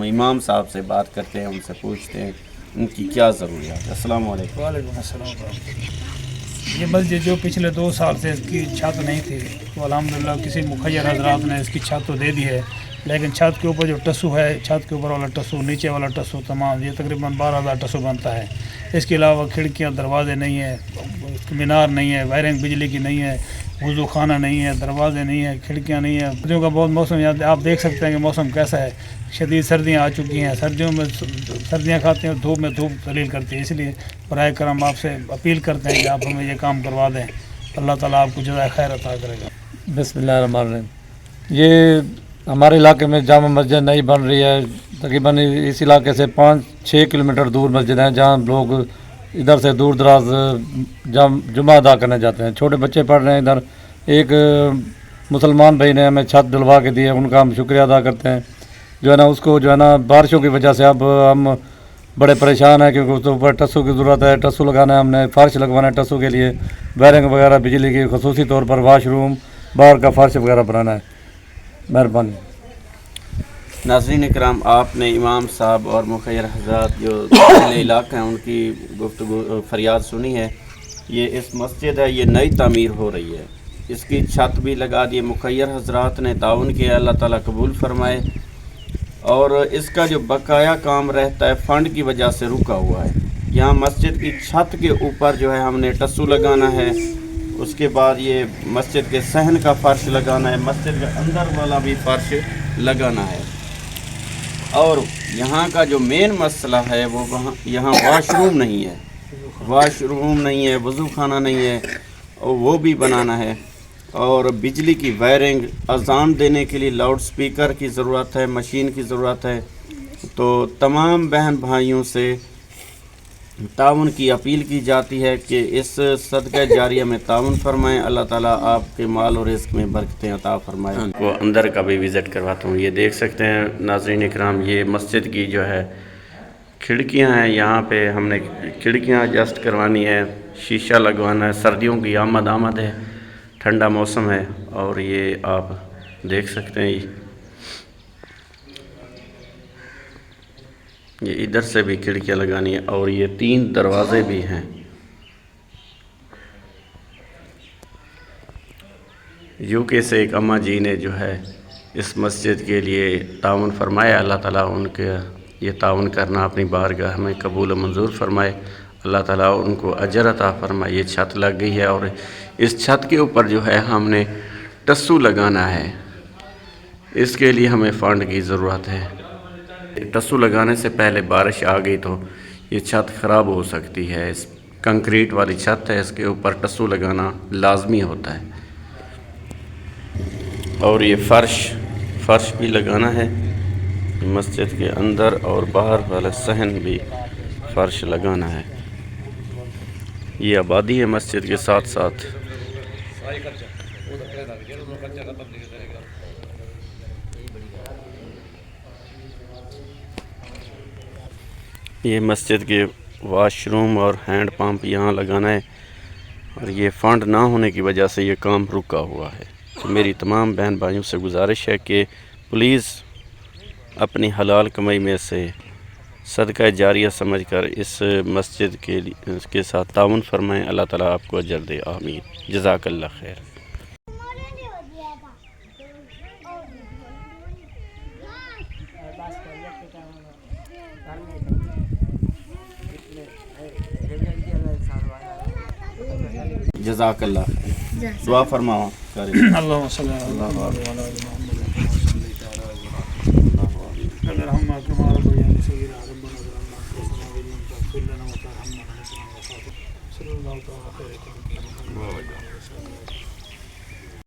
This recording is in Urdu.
امام صاحب سے بات کرتے ہیں، ان سے پوچھتے ہیں ان کی کیا ضروریات ہے۔ السلام علیکم۔ وعلیکم السلام۔ یہ مسجد جو پچھلے 2 سال سے اس کی چھت نہیں تھی، تو الحمدللہ کسی مخیر حضرات نے اس کی چھت تو دے دی ہے، لیکن چھت کے اوپر جو ٹسو ہے، چھت کے اوپر والا ٹسو، نیچے والا ٹسو، تمام یہ تقریباً 12,000 ٹسو بنتا ہے۔ اس کے علاوہ کھڑکیاں، دروازے نہیں ہیں، مینار نہیں ہے، وائرنگ بجلی کی نہیں ہے، وضو خانہ نہیں ہے، دروازے نہیں ہیں، کھڑکیاں نہیں ہیں۔ سردیوں کا بہت موسم، آپ دیکھ سکتے ہیں کہ موسم کیسا ہے، شدید سردیاں آ چکی ہیں، سردیوں میں سردیاں کھاتے ہیں، دھوپ میں دھوپ دلیل کرتی ہے۔ اس لیے برائے کرم آپ سے اپیل کرتے ہیں کہ آپ ہمیں یہ کام کروا دیں، اللہ تعالیٰ آپ کو جزائے خیر عطا کرے گا۔ بسم اللہ الرحمن الرحیم۔ یہ ہمارے علاقے میں جامع مسجد نئی بن رہی ہے، تقریباً اس علاقے سے 5-6 کلومیٹر دور مسجد ہیں جہاں لوگ ادھر سے دور دراز جمعہ ادا کرنے جاتے ہیں۔ چھوٹے بچے پڑھ رہے ہیں ادھر۔ ایک مسلمان بھائی نے ہمیں چھت دلوا کے دی ہے، ان کا ہم شکریہ ادا کرتے ہیں۔ جو ہے نا اس کو جو ہے نا بارشوں کی وجہ سے اب ہم بڑے پریشان ہیں، کیونکہ اس کے اوپر ٹسو کی ضرورت ہے، ٹسو لگانا ہے، ہم نے فرش لگوانا ہے ٹسو کے لیے، وائرنگ وغیرہ بجلی کی، خصوصی طور پر واش روم، باہر کا فرش وغیرہ بنانا ہے۔ مہربانی۔ ناظرین اکرام، آپ نے امام صاحب اور مخیر حضرات جو اہل علاقہ ہیں ان کی گفتگو فریاد سنی ہے۔ یہ اس مسجد ہے، یہ نئی تعمیر ہو رہی ہے، اس کی چھت بھی لگا دی، مخیر حضرات نے تعاون کیا، اللہ تعالیٰ قبول فرمائے۔ اور اس کا جو بقایا کام رہتا ہے فنڈ کی وجہ سے رکا ہوا ہے۔ یہاں مسجد کی چھت کے اوپر جو ہے ہم نے ٹسو لگانا ہے، اس کے بعد یہ مسجد کے صحن کا فرش لگانا ہے، مسجد کے اندر والا بھی فرش لگانا ہے۔ اور یہاں کا جو مین مسئلہ ہے وہ یہاں واش روم نہیں ہے، واش روم نہیں ہے، وضو خانہ نہیں ہے، وہ بھی بنانا ہے۔ اور بجلی کی وائرنگ، اذان دینے کے لیے لاؤڈ سپیکر کی ضرورت ہے، مشین کی ضرورت ہے۔ تو تمام بہن بھائیوں سے تعاون کی اپیل کی جاتی ہے کہ اس صدقہ جاریہ میں تعاون فرمائیں، اللہ تعالیٰ آپ کے مال اور رزق میں برکتیں عطا فرمائیں۔ ان کو اندر کا بھی وزٹ کرواتا ہوں۔ یہ دیکھ سکتے ہیں ناظرین اکرام، یہ مسجد کی جو ہے کھڑکیاں ہیں، یہاں پہ ہم نے کھڑکیاں ایڈجسٹ کروانی ہے، شیشہ لگوانا ہے۔ سردیوں کی آمد ہے، ٹھنڈا موسم ہے، اور یہ آپ دیکھ سکتے ہیں یہ ادھر سے بھی کھڑکیاں لگانی ہے، اور یہ 3 دروازے بھی ہیں۔ UK سے ایک اماں جی نے جو ہے اس مسجد کے لیے تعاون فرمایا، اللہ تعالیٰ ان کے یہ تعاون کرنا اپنی بارگاہ میں قبول و منظور فرمائے، اللہ تعالیٰ ان کو اجر عطا فرمائے۔ یہ چھت لگ گئی ہے، اور اس چھت کے اوپر جو ہے ہم نے ٹسو لگانا ہے، اس کے لیے ہمیں فنڈ کی ضرورت ہے۔ ٹسو لگانے سے پہلے بارش آ گئی تو یہ چھت خراب ہو سکتی ہے۔ اس کنکریٹ والی چھت ہے، اس کے اوپر ٹسو لگانا لازمی ہوتا ہے۔ اور یہ فرش بھی لگانا ہے، مسجد کے اندر اور باہر والا صحن بھی فرش لگانا ہے۔ یہ آبادی ہے مسجد کے ساتھ ساتھ۔ یہ مسجد کے واش روم اور ہینڈ پمپ یہاں لگانا ہے، اور یہ فنڈ نہ ہونے کی وجہ سے یہ کام رکا ہوا ہے۔ تو میری تمام بہن بھائیوں سے گزارش ہے کہ پلیز اپنی حلال کمائی میں سے صدقہ جاریہ سمجھ کر اس مسجد کے ساتھ تعاون فرمائیں، اللہ تعالیٰ آپ کو اجر دے، آمین، جزاک اللہ خیر۔ جزاک اللہ خیر، دعا فرماؤ۔ اللہم صلی اللہ علیہ وسلم ارحمنا کما ربیانی صغیرا ربنا ظلمنا انفسنا وان لم تغفر لنا وترحمنا لنكونن من الخاسرين صلی اللہ تعالی علیہ وسلم۔